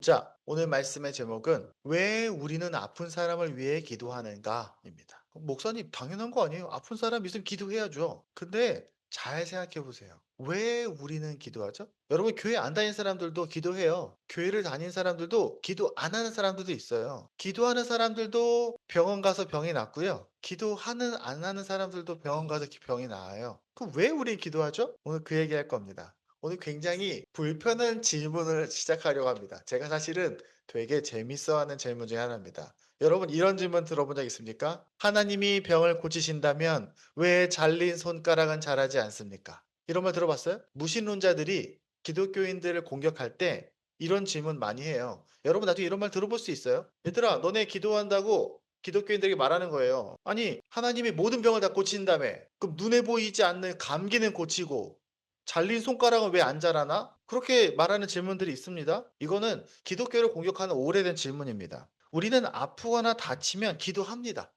자, 오늘 말씀의 제목은 왜 우리는 아픈 사람을 위해 기도하는가입니다. 목사님, 당연한 거 아니에요? 아픈 사람 있으면 기도해야죠. 근데 잘 생각해 보세요. 왜 우리는 기도하죠? 여러분, 교회 안 다니는 사람들도 기도해요. 교회를 다니는 사람들도 기도 안 하는 사람들도 있어요. 기도하는 사람들도 병원 가서 병이 낫고요. 기도하는 안 하는 사람들도 병원 가서 병이 나아요. 그럼 왜 우리 기도하죠? 오늘 그 얘기 할 겁니다. 오늘 굉장히 불편한 질문을 시작하려고 합니다. 제가 사실은 되게 재밌어하는 질문 중에 하나입니다. 여러분 이런 질문 들어본 적 있습니까? 하나님이 병을 고치신다면 왜 잘린 손가락은 자라지 않습니까? 이런 말 들어봤어요? 무신론자들이 기독교인들을 공격할 때 이런 질문 많이 해요. 여러분 나중에 이런 말 들어볼 수 있어요? 얘들아 너네 기도한다고 기독교인들에게 말하는 거예요. 아니 하나님이 모든 병을 다 고친다며 그럼 눈에 보이지 않는 감기는 고치고 잘린 손가락은 왜 안 자라나? 그렇게 말하는 질문들이 있습니다. 이거는 기독교를 공격하는 오래된 질문입니다. 우리는 아프거나 다치면 기도합니다.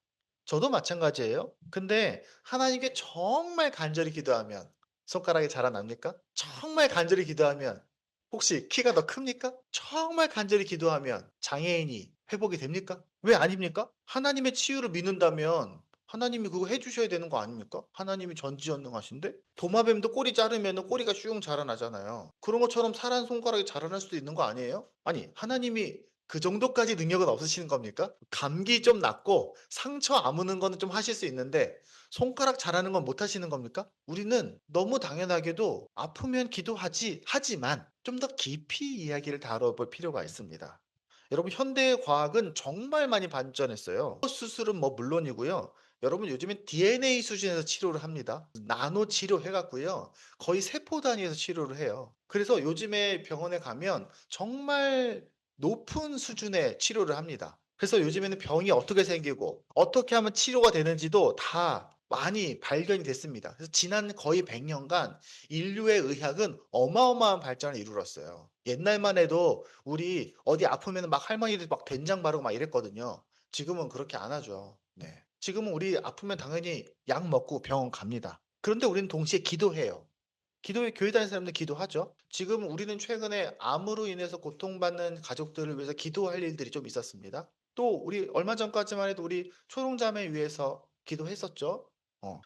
저도 마찬가지예요. 근데 하나님께 정말 간절히 기도하면 손가락이 자라납니까? 정말 간절히 기도하면 혹시 키가 더 큽니까? 정말 간절히 기도하면 장애인이 회복이 됩니까? 왜 아닙니까? 하나님의 치유를 믿는다면 하나님이 그거 해 주셔야 되는 거 아닙니까? 하나님이 전지전능하신데? 도마뱀도 꼬리 자르면 꼬리가 슝 자라나잖아요. 그런 것처럼 사람 손가락이 자라날 수도 있는 거 아니에요? 아니 하나님이 그 정도까지 능력은 없으시는 겁니까? 감기 좀 낫고 상처 아무는 거는 좀 하실 수 있는데 손가락 자라는 건 못 하시는 겁니까? 우리는 너무 당연하게도 아프면 기도하지 하지만 좀 더 깊이 이야기를 다뤄볼 필요가 있습니다. 여러분 현대 과학은 정말 많이 발전했어요. 수술은 뭐 물론이고요. 여러분 요즘엔 DNA 수준에서 치료를 합니다. 나노 치료 해갖고요. 거의 세포 단위에서 치료를 해요. 그래서 요즘에 병원에 가면 정말 높은 수준의 치료를 합니다. 그래서 요즘에는 병이 어떻게 생기고 어떻게 하면 치료가 되는지도 다 많이 발견이 됐습니다. 그래서 지난 거의 100년간 인류의 의학은 어마어마한 발전을 이루었어요. 옛날만 해도 우리 어디 아프면 막 할머니들 막 된장 바르고 막 이랬거든요. 지금은 그렇게 안 하죠. 네. 지금은 우리 아프면 당연히 약 먹고 병원 갑니다. 그런데 우리는 동시에 기도해요. 기도에 교회 다니는 사람들 기도하죠. 지금 우리는 최근에 암으로 인해서 고통받는 가족들을 위해서 기도할 일들이 좀 있었습니다. 또 우리 얼마 전까지만 해도 우리 초롱자매 위해서 기도했었죠.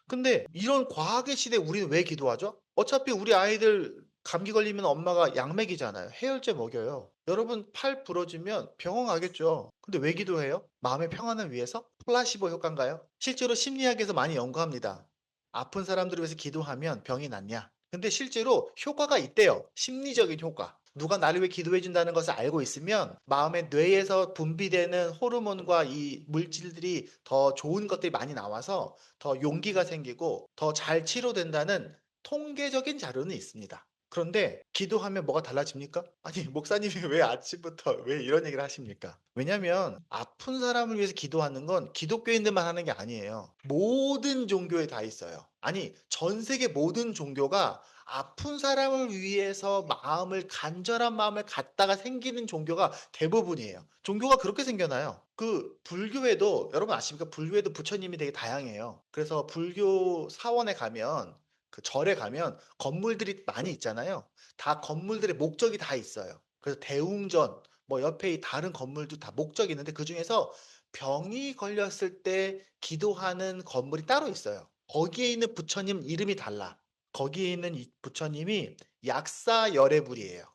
근데 이런 과학의 시대에 우리는 왜 기도하죠? 어차피 우리 아이들 감기 걸리면 엄마가 약 먹이잖아요. 해열제 먹여요. 여러분 팔 부러지면 병원 가겠죠. 근데 왜 기도해요? 마음의 평안을 위해서? 플라시보 효과인가요? 실제로 심리학에서 많이 연구합니다. 아픈 사람들을 위해서 기도하면 병이 낫냐? 근데 실제로 효과가 있대요. 심리적인 효과. 누가 나를 위해 기도해 준다는 것을 알고 있으면 마음의 뇌에서 분비되는 호르몬과 이 물질들이 더 좋은 것들이 많이 나와서 더 용기가 생기고 더 잘 치료된다는 통계적인 자료는 있습니다. 그런데 기도하면 뭐가 달라집니까? 아니, 목사님이 왜 아침부터 왜 이런 얘기를 하십니까? 왜냐면 아픈 사람을 위해서 기도하는 건 기독교인들만 하는 게 아니에요. 모든 종교에 다 있어요. 아니, 전 세계 모든 종교가 아픈 사람을 위해서 간절한 마음을 갖다가 생기는 종교가 대부분이에요. 종교가 그렇게 생겨나요. 그 불교에도 여러분 아십니까? 불교에도 부처님이 되게 다양해요. 그래서 불교 사원에 가면 그 절에 가면 건물들이 많이 있잖아요. 다 건물들의 목적이 다 있어요. 그래서 대웅전 뭐 옆에 이 다른 건물도 다 목적이 있는데 그중에서 병이 걸렸을 때 기도하는 건물이 따로 있어요. 거기에 있는 부처님 이름이 달라. 거기에 있는 이 부처님이 약사열애불이에요.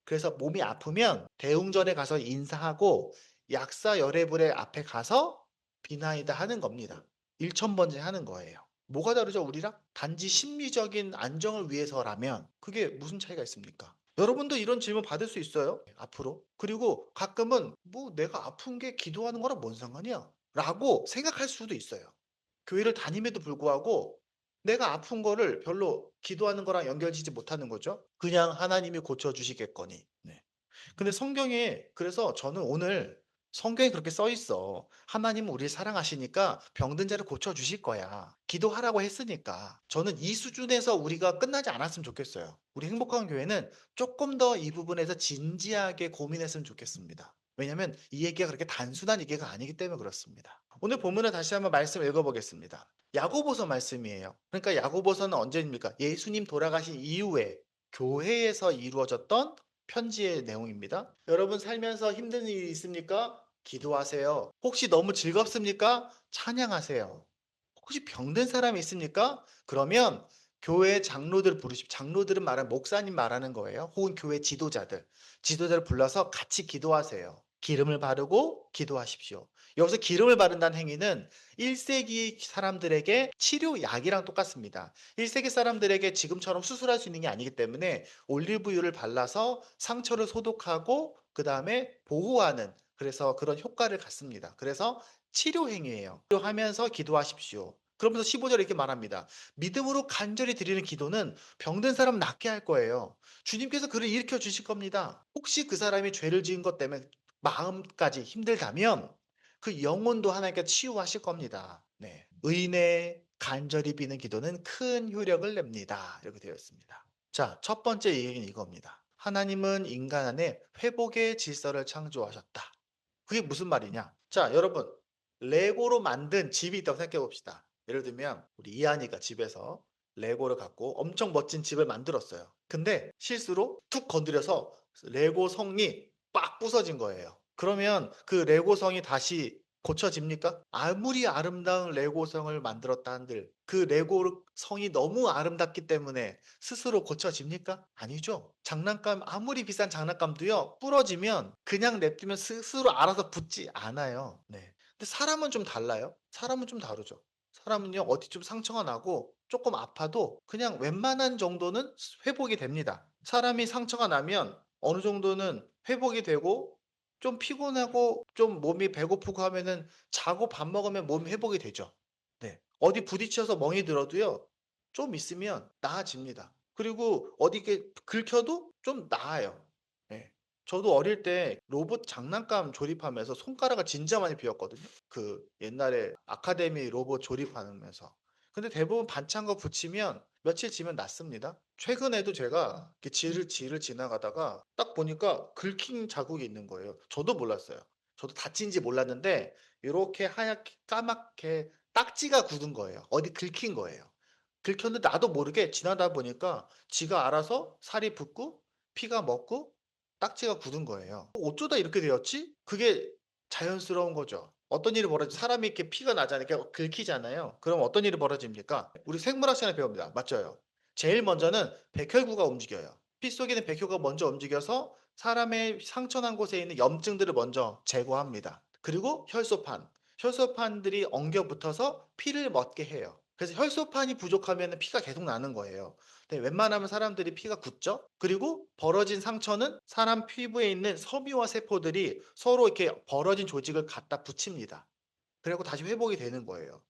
그래서 몸이 아프면 대웅전에 가서 인사하고 약사열애불의 앞에 가서 비나이다 하는 겁니다. 일천번째 하는 거예요. 뭐가 다르죠, 우리랑? 단지 심리적인 안정을 위해서라면 그게 무슨 차이가 있습니까? 여러분도 이런 질문 받을 수 있어요, 앞으로. 그리고 가끔은 뭐 내가 아픈 게 기도하는 거랑 뭔 상관이야? 라고 생각할 수도 있어요. 교회를 다님에도 불구하고 내가 아픈 거를 별로 기도하는 거랑 연결지지 못하는 거죠. 그냥 하나님이 고쳐주시겠거니. 네. 근데 성경에 그래서 저는 오늘 성경에 그렇게 써 있어. 하나님은 우리를 사랑하시니까 병든 자를 고쳐 주실 거야. 기도하라고 했으니까. 저는 이 수준에서 우리가 끝나지 않았으면 좋겠어요. 우리 행복한 교회는 조금 더 이 부분에서 진지하게 고민했으면 좋겠습니다. 왜냐하면 이 얘기가 그렇게 단순한 얘기가 아니기 때문에 그렇습니다. 오늘 본문을 다시 한번 말씀 읽어보겠습니다. 야고보서 말씀이에요. 그러니까 야고보서는 언제입니까? 예수님 돌아가신 이후에 교회에서 이루어졌던 편지의 내용입니다. "여러분 살면서 힘든 일이 있습니까? 기도하세요. 혹시 너무 즐겁습니까? 찬양하세요. 혹시 병든 사람이 있습니까? 그러면 교회 장로들 부르십 장로들은 말하는 목사님 말하는 거예요. 혹은 교회 지도자들. 지도자를 불러서 같이 기도하세요. 기름을 바르고 기도하십시오." 여기서 기름을 바른다는 행위는 1세기 사람들에게 치료약이랑 똑같습니다. 1세기 사람들에게 지금처럼 수술할 수 있는 게 아니기 때문에 올리브유를 발라서 상처를 소독하고 그다음에 보호하는, 그래서 그런 효과를 갖습니다. 그래서 치료 행위예요. 기도하면서 기도하십시오. 그러면서 15절에 이렇게 말합니다. 믿음으로 간절히 드리는 기도는 병든 사람 낫게 할 거예요. 주님께서 그를 일으켜 주실 겁니다. 혹시 그 사람이 죄를 지은 것 때문에 마음까지 힘들다면 그 영혼도 하나님께 치유하실 겁니다. 네. 의인의 간절히 비는 기도는 큰 효력을 냅니다. 이렇게 되어 있습니다. 자, 첫 번째 얘기는 이겁니다. 하나님은 인간 안에 회복의 질서를 창조하셨다. 그게 무슨 말이냐? 자, 여러분, 레고로 만든 집이 있다고 생각해 봅시다. 예를 들면 우리 이한이가 집에서 레고를 갖고 엄청 멋진 집을 만들었어요. 근데 실수로 툭 건드려서 레고 성이 빡 부서진 거예요. 그러면 그 레고 성이 다시 고쳐집니까? 아무리 아름다운 레고 성을 만들었다 한들 그 레고 성이 너무 아름답기 때문에 스스로 고쳐집니까? 아니죠. 장난감, 아무리 비싼 장난감도요, 부러지면 그냥 냅두면 스스로 알아서 붙지 않아요. 네. 근데 사람은 좀 달라요. 사람은 좀 다르죠. 사람은요, 어디 좀 상처가 나고 조금 아파도 그냥 웬만한 정도는 회복이 됩니다. 사람이 상처가 나면 어느 정도는 회복이 되고 좀 피곤하고 좀 몸이 배고프고 하면은 자고 밥 먹으면 몸이 회복이 되죠. 네. 어디 부딪혀서 멍이 들어도요, 좀 있으면 나아집니다. 그리고 어디 이렇게 긁혀도 좀 나아요. 예. 저도 어릴 때 로봇 장난감 조립하면서 손가락을 진짜 많이 베었거든요. 그 옛날에 아카데미 로봇 조립하면서. 근데 대부분 반창고 붙이면 며칠 지면 낫습니다. 최근에도 제가 이렇게 질을 지나가다가 딱 보니까 긁힌 자국이 있는 거예요. 저도 몰랐어요. 저도 다친지 몰랐는데 요렇게 하얗게 까맣게 딱지가 굳은 거예요. 어디 긁힌 거예요. 긁혔는데 나도 모르게 지나다 보니까 지가 알아서 살이 붓고 피가 먹고 딱지가 굳은 거예요. 어쩌다 이렇게 되었지? 그게 자연스러운 거죠. 어떤 일이 벌어지 사람이 이렇게 피가 나잖아요. 이렇게 긁히잖아요. 그럼 어떤 일이 벌어집니까? 우리 생물학 시간에 배웁니다. 맞죠? 제일 먼저는 백혈구가 움직여요. 피 속에 있는 백혈구가 먼저 움직여서 사람의 상처 난 곳에 있는 염증들을 먼저 제거합니다. 그리고 혈소판. 혈소판들이 엉겨 붙어서 피를 먹게 해요. 그래서 혈소판이 부족하면 피가 계속 나는 거예요. 근데 웬만하면 사람들이 피가 굳죠? 그리고 벌어진 상처는 사람 피부에 있는 섬유화 세포들이 서로 이렇게 벌어진 조직을 갖다 붙입니다. 그리고 다시 회복이 되는 거예요.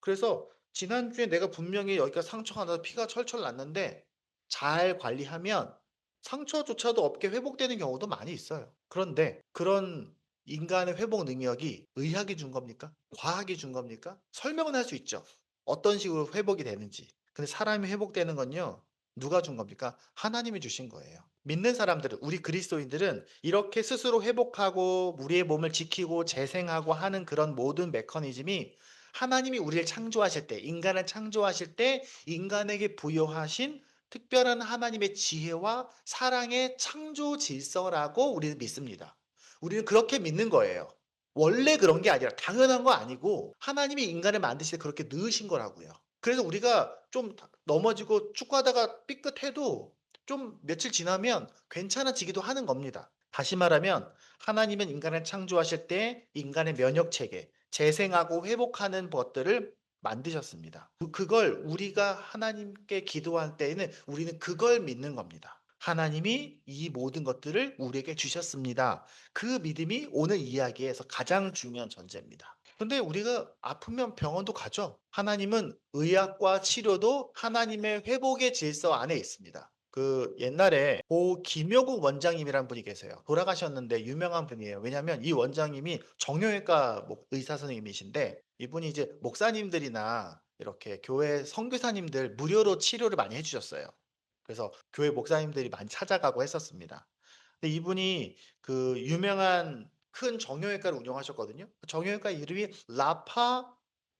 그래서 지난주에 내가 분명히 여기가 상처가 나서 피가 철철 났는데 잘 관리하면 상처조차도 없게 회복되는 경우도 많이 있어요. 그런데 그런 인간의 회복 능력이 의학이 준 겁니까? 과학이 준 겁니까? 설명은 할 수 있죠. 어떤 식으로 회복이 되는지. 근데 사람이 회복되는 건요, 누가 준 겁니까? 하나님이 주신 거예요. 믿는 사람들은, 우리 그리스도인들은 이렇게 스스로 회복하고 우리의 몸을 지키고 재생하고 하는 그런 모든 메커니즘이 하나님이 우리를 창조하실 때, 인간을 창조하실 때 인간에게 부여하신 특별한 하나님의 지혜와 사랑의 창조 질서라고 우리는 믿습니다. 우리는 그렇게 믿는 거예요. 원래 그런 게 아니라 당연한 거 아니고 하나님이 인간을 만드실 때 그렇게 넣으신 거라고요. 그래서 우리가 좀 넘어지고 축구하다가 삐끗해도 좀 며칠 지나면 괜찮아지기도 하는 겁니다. 다시 말하면 하나님은 인간을 창조하실 때 인간의 면역 체계, 재생하고 회복하는 것들을 만드셨습니다. 그걸 우리가 하나님께 기도할 때에는 우리는 그걸 믿는 겁니다. 하나님이 이 모든 것들을 우리에게 주셨습니다. 그 믿음이 오늘 이야기에서 가장 중요한 전제입니다. 근데 우리가 아프면 병원도 가죠. 하나님은 의학과 치료도 하나님의 회복의 질서 안에 있습니다. 그 옛날에 고 김효국 원장님이라는 분이 계세요. 돌아가셨는데 유명한 분이에요. 왜냐하면 이 원장님이 정형외과 의사 선생님이신데 이분이 이제 목사님들이나 이렇게 교회 선교사님들 무료로 치료를 많이 해주셨어요. 그래서 교회 목사님들이 많이 찾아가고 했었습니다. 근데 이분이 그 유명한 큰 정형외과를 운영하셨거든요. 그 정형외과 이름이 라파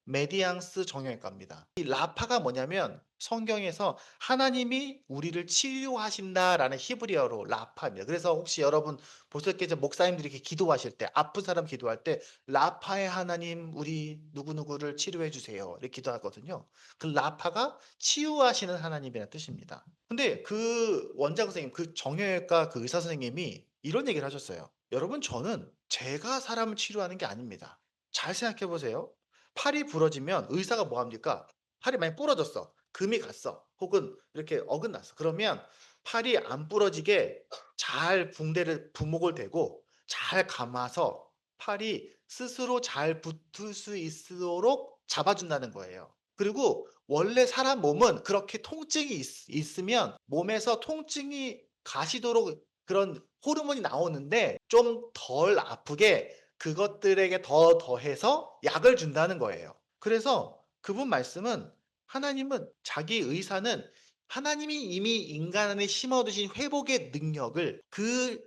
메디앙스 정형외과입니다. 이 라파가 뭐냐면 성경에서 하나님이 우리를 치유하신다라는 히브리어로 라파입니다. 그래서 혹시 여러분 보셨겠죠? 목사님들이 이렇게 기도하실 때, 아픈 사람 기도할 때 라파의 하나님 우리 누구누구를 치료해 주세요. 이렇게 기도하거든요. 그 라파가 치유하시는 하나님이라는 뜻입니다. 근데 그 원장 선생님, 그 정형외과 그 의사 선생님이 이런 얘기를 하셨어요. 여러분, 저는 제가 사람을 치료하는 게 아닙니다. 잘 생각해 보세요. 팔이 부러지면 의사가 뭐 합니까? 팔이 많이 부러졌어. 금이 갔어. 혹은 이렇게 어긋났어. 그러면 팔이 안 부러지게 잘 붕대를 부목을 대고 잘 감아서 팔이 스스로 잘 붙을 수 있도록 잡아준다는 거예요. 그리고 원래 사람 몸은 그렇게 통증이 있으면 몸에서 통증이 가시도록 그런 호르몬이 나오는데 좀 덜 아프게 그것들에게 더해서 약을 준다는 거예요. 그래서 그분 말씀은 하나님은 자기 의사는 하나님이 이미 인간 안에 심어 두신 회복의 능력을 그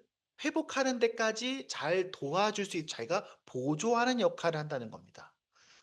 회복하는 데까지 잘 도와줄 수 있 자기가 보조하는 역할을 한다는 겁니다.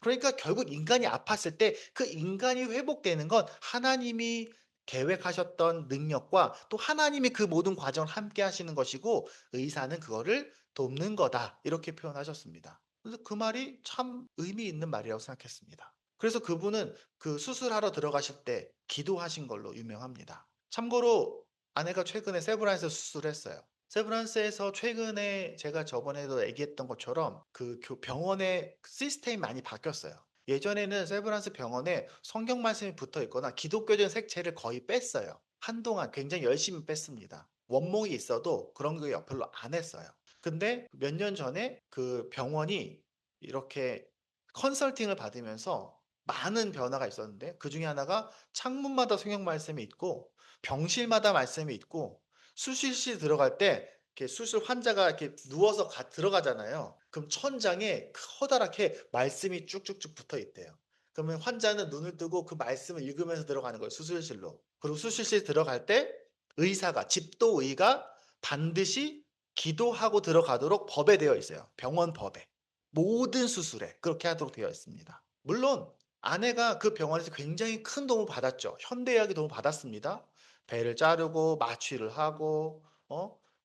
그러니까 결국 인간이 아팠을 때 그 인간이 회복되는 건 하나님이 계획하셨던 능력과 또 하나님이 그 모든 과정을 함께 하시는 것이고 의사는 그거를 돕는 거다. 이렇게 표현하셨습니다. 그래서 그 말이 참 의미 있는 말이라고 생각했습니다. 그래서 그분은 그 수술하러 들어가실 때 기도하신 걸로 유명합니다. 참고로 아내가 최근에 세브란스에서 수술했어요. 세브란스에서 최근에 제가 저번에도 얘기했던 것처럼 그 병원의 시스템이 많이 바뀌었어요. 예전에는 세브란스 병원에 성경 말씀이 붙어 있거나 기독교적인 색채를 거의 뺐어요. 한동안 굉장히 열심히 뺐습니다. 원목이 있어도 그런 거 별로 안 했어요. 근데 몇 년 전에 그 병원이 이렇게 컨설팅을 받으면서 많은 변화가 있었는데 그중에 하나가 창문마다 성경 말씀이 있고 병실마다 말씀이 있고 수술실 들어갈 때 이렇게 수술 환자가 이렇게 누워서 들어가잖아요. 그럼 천장에 커다랗게 말씀이 쭉쭉쭉 붙어 있대요. 그러면 환자는 눈을 뜨고 그 말씀을 읽으면서 들어가는 거예요, 수술실로. 그리고 수술실 들어갈 때 의사가, 집도의가 반드시 기도하고 들어가도록 법에 되어 있어요. 병원 법에. 모든 수술에 그렇게 하도록 되어 있습니다. 물론 아내가 그 병원에서 굉장히 큰 도움을 받았죠. 현대의학의 도움을 받았습니다. 배를 자르고 마취를 하고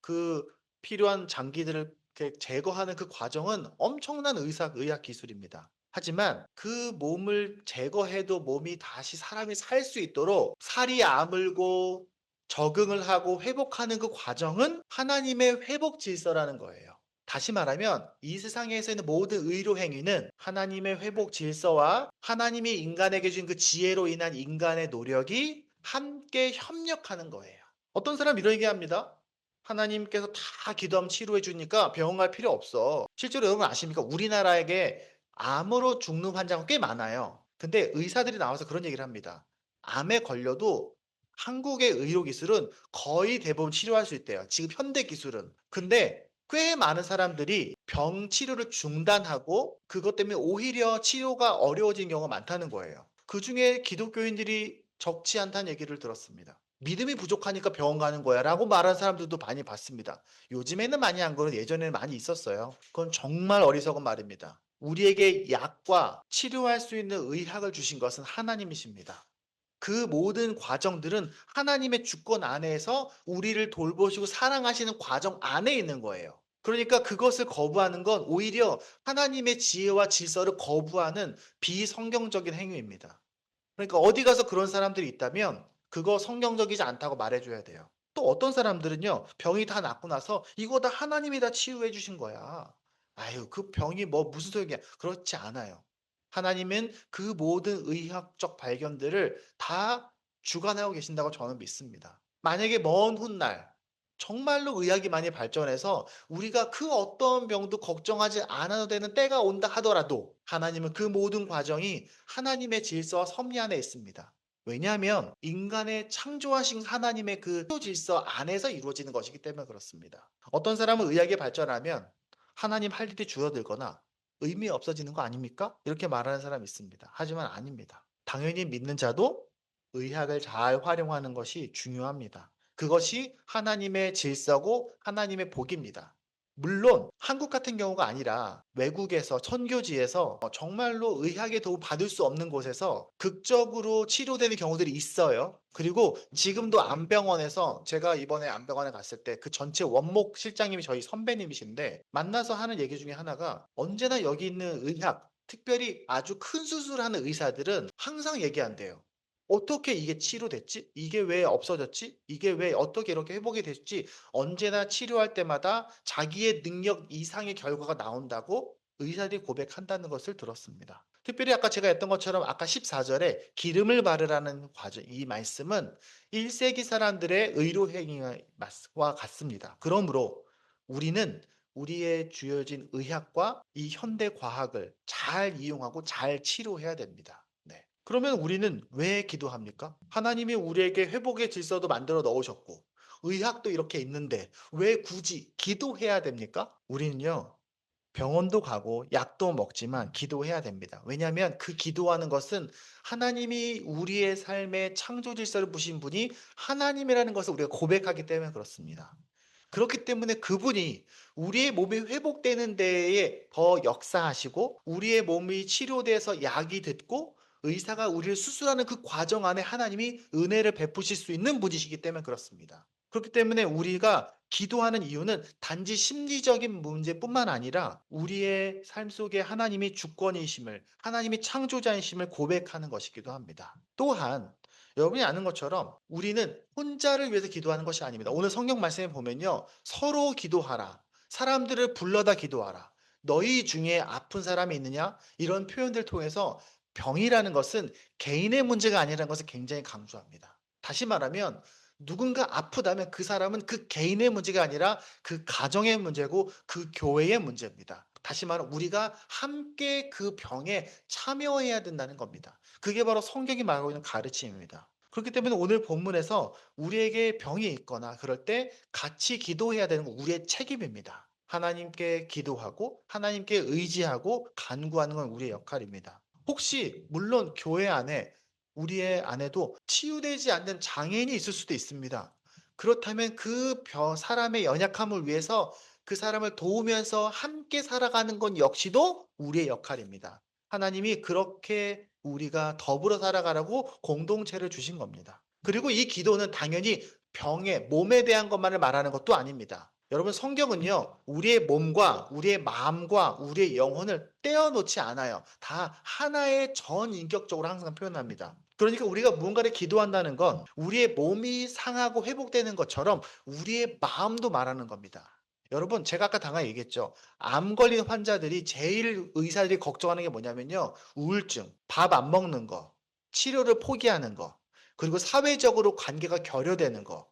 그 필요한 장기들을 이렇게 제거하는 그 과정은 엄청난 의학 기술입니다. 하지만 그 몸을 제거해도 몸이 다시 사람이 살 수 있도록 살이 아물고 적응을 하고 회복하는 그 과정은 하나님의 회복 질서라는 거예요. 다시 말하면 이 세상에서 있는 모든 의료 행위는 하나님의 회복 질서와 하나님이 인간에게 준 그 지혜로 인한 인간의 노력이 함께 협력하는 거예요. 어떤 사람 이런 얘기합니다. 하나님께서 다 기도하면 치료해 주니까 병원 갈 필요 없어. 실제로 여러분 아십니까? 우리나라에게 암으로 죽는 환자가 꽤 많아요. 근데 의사들이 나와서 그런 얘기를 합니다. 암에 걸려도 한국의 의료 기술은 거의 대부분 치료할 수 있대요. 지금 현대 기술은. 근데 꽤 많은 사람들이 병 치료를 중단하고 그것 때문에 오히려 치료가 어려워진 경우가 많다는 거예요. 그중에 기독교인들이 적지 않다는 얘기를 들었습니다. 믿음이 부족하니까 병원 가는 거야 라고 말하는 사람들도 많이 봤습니다. 요즘에는 많이 안 그러는데 예전에는 많이 있었어요. 그건 정말 어리석은 말입니다. 우리에게 약과 치료할 수 있는 의학을 주신 것은 하나님이십니다. 그 모든 과정들은 하나님의 주권 안에서 우리를 돌보시고 사랑하시는 과정 안에 있는 거예요. 그러니까 그것을 거부하는 건 오히려 하나님의 지혜와 질서를 거부하는 비성경적인 행위입니다. 그러니까 어디 가서 그런 사람들이 있다면 그거 성경적이지 않다고 말해줘야 돼요. 또 어떤 사람들은요, 병이 다 낫고 나서 이거 다 하나님이 다 치유해 주신 거야. 아유, 그 병이 뭐 무슨 소용이야. 그렇지 않아요. 하나님은 그 모든 의학적 발견들을 다 주관하고 계신다고 저는 믿습니다. 만약에 먼 훗날 정말로 의학이 많이 발전해서 우리가 그 어떤 병도 걱정하지 않아도 되는 때가 온다 하더라도 하나님은 그 모든 과정이 하나님의 질서와 섭리 안에 있습니다. 왜냐하면 인간의 창조하신 하나님의 그 질서 안에서 이루어지는 것이기 때문에 그렇습니다. 어떤 사람은 의학이 발전하면 하나님 할 일이 줄어들거나 의미 없어지는 거 아닙니까? 이렇게 말하는 사람이 있습니다. 하지만 아닙니다. 당연히 믿는 자도 의학을 잘 활용하는 것이 중요합니다. 그것이 하나님의 질서고 하나님의 복입니다. 물론 한국 같은 경우가 아니라 외국에서 선교지에서 정말로 의학의 도움 받을 수 없는 곳에서 극적으로 치료되는 경우들이 있어요. 그리고 지금도 암병원에서 제가 이번에 암병원에 갔을 때 그 전체 원목 실장님이 저희 선배님이신데 만나서 하는 얘기 중에 하나가 언제나 여기 있는 의학, 특별히 아주 큰 수술하는 의사들은 항상 얘기한대요. 어떻게 이게 치료됐지? 이게 왜 없어졌지? 이게 왜 어떻게 이렇게 회복이 됐지? 언제나 치료할 때마다 자기의 능력 이상의 결과가 나온다고 의사들이 고백한다는 것을 들었습니다. 특별히 아까 제가 했던 것처럼 아까 14절에 기름을 바르라는 과정, 이 말씀은 1세기 사람들의 의료 행위와 같습니다. 그러므로 우리는 우리의 주어진 의학과 이 현대 과학을 잘 이용하고 잘 치료해야 됩니다. 네. 그러면 우리는 왜 기도합니까? 하나님이 우리에게 회복의 질서도 만들어 넣으셨고 의학도 이렇게 있는데 왜 굳이 기도해야 됩니까? 우리는요, 병원도 가고 약도 먹지만 기도해야 됩니다. 왜냐하면 그 기도하는 것은 하나님이 우리의 삶에 창조 질서를 부신 분이 하나님이라는 것을 우리가 고백하기 때문에 그렇습니다. 그렇기 때문에 그분이 우리의 몸이 회복되는 데에 더 역사하시고 우리의 몸이 치료돼서 약이 됐고 의사가 우리를 수술하는 그 과정 안에 하나님이 은혜를 베푸실 수 있는 분이시기 때문에 그렇습니다. 그렇기 때문에 우리가 기도하는 이유는 단지 심리적인 문제뿐만 아니라 우리의 삶 속에 하나님이 주권이심을, 하나님이 창조자이심을 고백하는 것이기도 합니다. 또한 여러분이 아는 것처럼 우리는 혼자를 위해서 기도하는 것이 아닙니다. 오늘 성경 말씀에 보면요. 서로 기도하라. 사람들을 불러다 기도하라. 너희 중에 아픈 사람이 있느냐? 이런 표현들을 통해서 병이라는 것은 개인의 문제가 아니라는 것을 굉장히 강조합니다. 다시 말하면 누군가 아프다면 그 사람은 그 개인의 문제가 아니라 그 가정의 문제고 그 교회의 문제입니다. 다시 말하면 우리가 함께 그 병에 참여해야 된다는 겁니다. 그게 바로 성경이 말하고 있는 가르침입니다. 그렇기 때문에 오늘 본문에서 우리에게 병이 있거나 그럴 때 같이 기도해야 되는 건 우리의 책임입니다. 하나님께 기도하고 하나님께 의지하고 간구하는 건 우리의 역할입니다. 혹시 물론 교회 안에 우리의 안에도 치유되지 않는 장애인이 있을 수도 있습니다. 그렇다면 그 사람의 연약함을 위해서 그 사람을 도우면서 함께 살아가는 건 역시도 우리의 역할입니다. 하나님이 그렇게 우리가 더불어 살아가라고 공동체를 주신 겁니다. 그리고 이 기도는 당연히 병에, 몸에 대한 것만을 말하는 것도 아닙니다. 여러분, 성경은요, 우리의 몸과 우리의 마음과 우리의 영혼을 떼어놓지 않아요. 다 하나의 전인격적으로 항상 표현합니다. 그러니까 우리가 무언가를 기도한다는 건 우리의 몸이 상하고 회복되는 것처럼 우리의 마음도 말하는 겁니다. 여러분, 제가 아까 당연히 얘기했죠. 암 걸린 환자들이 제일 의사들이 걱정하는 게 뭐냐면요. 우울증, 밥 안 먹는 거, 치료를 포기하는 거, 그리고 사회적으로 관계가 결여되는 거.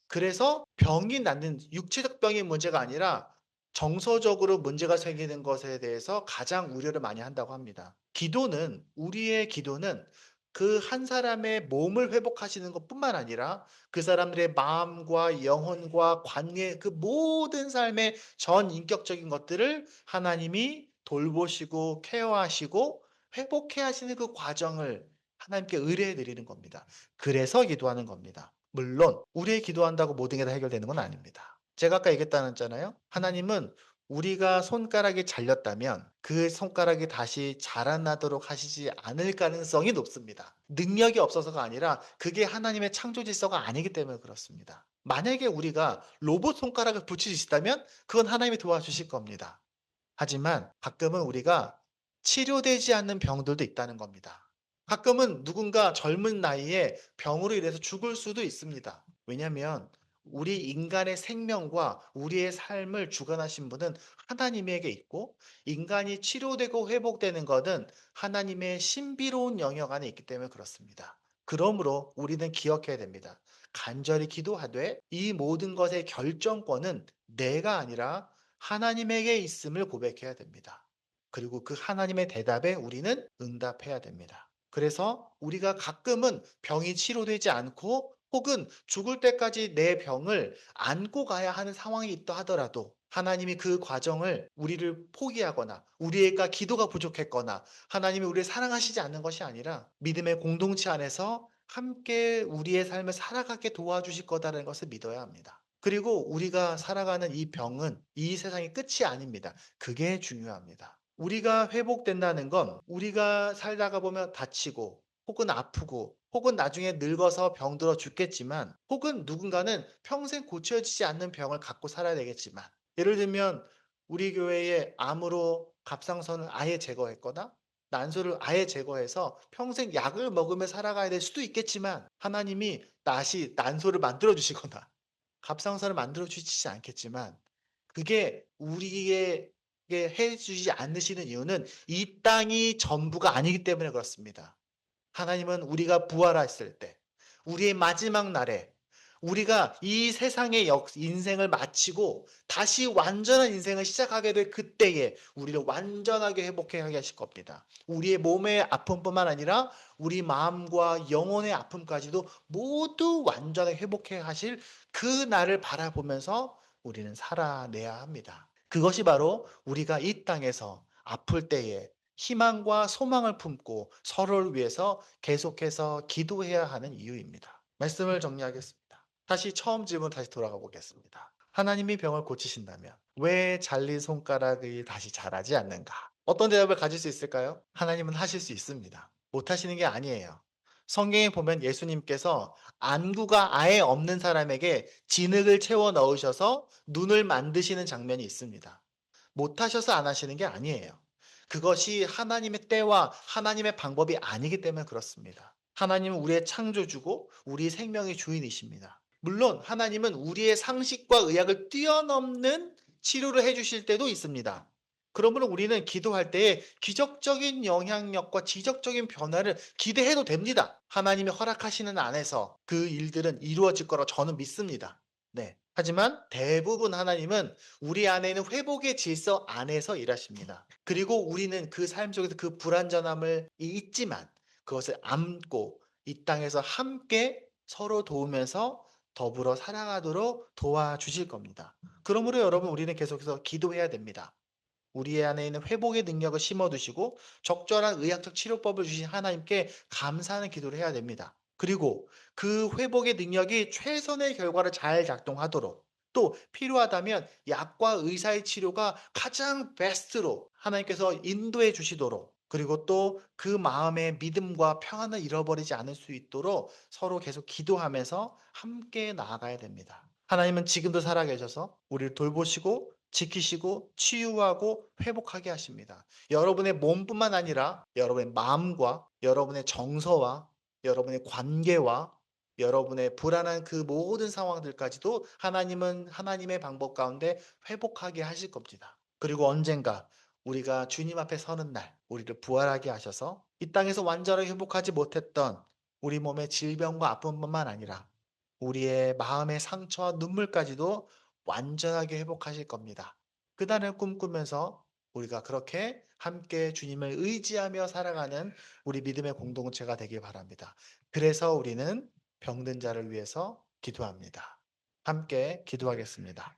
그래서 병이 낫는 육체적 병의 문제가 아니라 정서적으로 문제가 생기는 것에 대해서 가장 우려를 많이 한다고 합니다. 우리의 기도는 그 한 사람의 몸을 회복하시는 것뿐만 아니라 그 사람들의 마음과 영혼과 관계, 그 모든 삶의 전 인격적인 것들을 하나님이 돌보시고 케어하시고 회복해 하시는 그 과정을 하나님께 의뢰해 드리는 겁니다. 그래서 기도하는 겁니다. 물론 우리의 기도한다고 모든 게 다 해결되는 건 아닙니다. 제가 아까 얘기했잖아요. 하나님은 우리가 손가락이 잘렸다면 그 손가락이 다시 자라나도록 하시지 않을 가능성이 높습니다. 능력이 없어서가 아니라 그게 하나님의 창조 질서가 아니기 때문에 그렇습니다. 만약에 우리가 로봇 손가락을 붙일 수 있다면 그건 하나님이 도와주실 겁니다. 하지만 가끔은 우리가 치료되지 않는 병들도 있다는 겁니다. 가끔은 누군가 젊은 나이에 병으로 인해서 죽을 수도 있습니다. 왜냐하면 우리 인간의 생명과 우리의 삶을 주관하신 분은 하나님에게 있고 인간이 치료되고 회복되는 것은 하나님의 신비로운 영역 안에 있기 때문에 그렇습니다. 그러므로 우리는 기억해야 됩니다. 간절히 기도하되 이 모든 것의 결정권은 내가 아니라 하나님에게 있음을 고백해야 됩니다. 그리고 그 하나님의 대답에 우리는 응답해야 됩니다. 그래서 우리가 가끔은 병이 치료되지 않고 혹은 죽을 때까지 내 병을 안고 가야 하는 상황이 있다 하더라도 하나님이 그 과정을 우리를 포기하거나 우리가 기도가 부족했거나 하나님이 우리를 사랑하시지 않는 것이 아니라 믿음의 공동체 안에서 함께 우리의 삶을 살아가게 도와주실 거다라는 것을 믿어야 합니다. 그리고 우리가 살아가는 이 병은 이 세상의 끝이 아닙니다. 그게 중요합니다. 우리가 회복된다는 건 우리가 살다가 보면 다치고 혹은 아프고 혹은 나중에 늙어서 병들어 죽겠지만 혹은 누군가는 평생 고쳐지지 않는 병을 갖고 살아야 되겠지만 예를 들면 우리 교회에 암으로 갑상선을 아예 제거했거나 난소를 아예 제거해서 평생 약을 먹으며 살아가야 될 수도 있겠지만 하나님이 다시 난소를 만들어 주시거나 갑상선을 만들어 주시지 않겠지만 그게 우리에게 해 주지 않으시는 이유는 이 땅이 전부가 아니기 때문에 그렇습니다. 하나님은 우리가 부활했을 때 우리의 마지막 날에 우리가 이 세상의 인생을 마치고 다시 완전한 인생을 시작하게 될 그때에 우리를 완전하게 회복해 하게 하실 겁니다. 우리의 몸의 아픔뿐만 아니라 우리 마음과 영혼의 아픔까지도 모두 완전하게 회복해 하실 그 날을 바라보면서 우리는 살아내야 합니다. 그것이 바로 우리가 이 땅에서 아플 때에 희망과 소망을 품고 서로를 위해서 계속해서 기도해야 하는 이유입니다. 말씀을 정리하겠습니다. 다시 처음 질문 다시 돌아가 보겠습니다. 하나님이 병을 고치신다면 왜 잘린 손가락이 다시 자라지 않는가? 어떤 대답을 가질 수 있을까요? 하나님은 하실 수 있습니다. 못 하시는 게 아니에요. 성경에 보면 예수님께서 안구가 아예 없는 사람에게 진흙을 채워 넣으셔서 눈을 만드시는 장면이 있습니다. 못 하셔서 안 하시는 게 아니에요. 그것이 하나님의 때와 하나님의 방법이 아니기 때문에 그렇습니다. 하나님은 우리의 창조주고 우리 생명의 주인이십니다. 물론 하나님은 우리의 상식과 의학을 뛰어넘는 치료를 해주실 때도 있습니다. 그러므로 우리는 기도할 때에 기적적인 영향력과 지적적인 변화를 기대해도 됩니다. 하나님이 허락하시는 안에서 그 일들은 이루어질 거라고 저는 믿습니다. 네. 하지만 대부분 하나님은 우리 안에 있는 회복의 질서 안에서 일하십니다. 그리고 우리는 그 삶 속에서 그 불완전함을 잊지만 그것을 안고 이 땅에서 함께 서로 도우면서 더불어 살아가도록 도와주실 겁니다. 그러므로 여러분 우리는 계속해서 기도해야 됩니다. 우리 안에 있는 회복의 능력을 심어두시고 적절한 의학적 치료법을 주신 하나님께 감사하는 기도를 해야 됩니다. 그리고 그 회복의 능력이 최선의 결과를 잘 작동하도록 또 필요하다면 약과 의사의 치료가 가장 베스트로 하나님께서 인도해 주시도록 그리고 또 그 마음의 믿음과 평안을 잃어버리지 않을 수 있도록 서로 계속 기도하면서 함께 나아가야 됩니다. 하나님은 지금도 살아계셔서 우리를 돌보시고 지키시고 치유하고 회복하게 하십니다. 여러분의 몸뿐만 아니라 여러분의 마음과 여러분의 정서와 여러분의 관계와 여러분의 불안한 그 모든 상황들까지도 하나님은 하나님의 방법 가운데 회복하게 하실 겁니다. 그리고 언젠가 우리가 주님 앞에 서는 날 우리를 부활하게 하셔서 이 땅에서 완전하게 회복하지 못했던 우리 몸의 질병과 아픔뿐만 아니라 우리의 마음의 상처와 눈물까지도 완전하게 회복하실 겁니다. 그날을 꿈꾸면서 우리가 그렇게 함께 주님을 의지하며 살아가는 우리 믿음의 공동체가 되길 바랍니다. 그래서 우리는 병든 자를 위해서 기도합니다. 함께 기도하겠습니다.